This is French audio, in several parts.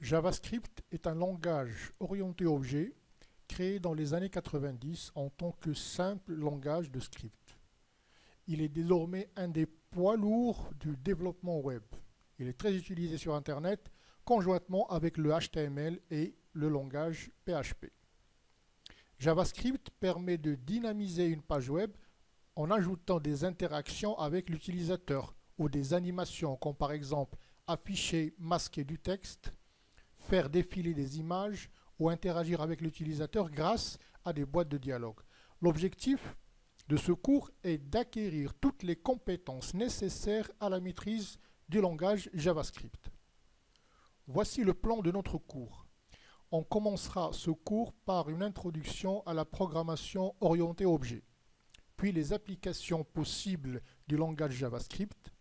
JavaScript est un langage orienté objet créé dans les années 90 en tant que simple langage de script. Il est désormais un des poids lourds du développement web. Il est très utilisé sur Internet conjointement avec le HTML et le langage PHP. JavaScript permet de dynamiser une page web en ajoutant des interactions avec l'utilisateur ou des animations comme par exemple afficher, masquer du texte, faire défiler des images ou interagir avec l'utilisateur grâce à des boîtes de dialogue. L'objectif de ce cours est d'acquérir toutes les compétences nécessaires à la maîtrise du langage JavaScript. Voici le plan de notre cours. On commencera ce cours par une introduction à la programmation orientée objet, puis les applications possibles du langage JavaScript,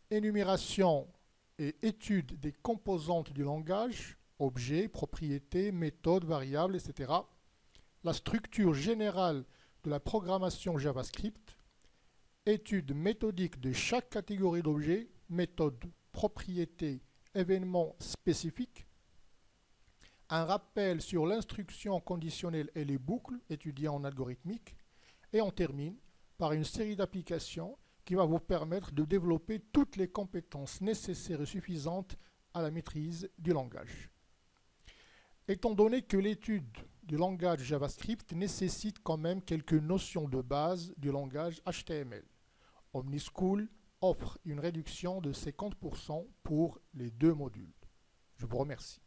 énumération et étude des composantes du langage, objets, propriétés, méthodes, variables, etc. La structure générale de la programmation JavaScript, étude méthodique de chaque catégorie d'objets, méthode, propriété, événement spécifique, un rappel sur l'instruction conditionnelle et les boucles étudiées en algorithmique, et on termine par une série d'applications qui va vous permettre de développer toutes les compétences nécessaires et suffisantes à la maîtrise du langage. Étant donné que l'étude du langage JavaScript nécessite quand même quelques notions de base du langage HTML, OmniSchool offre une réduction de 50% pour les deux modules. Je vous remercie.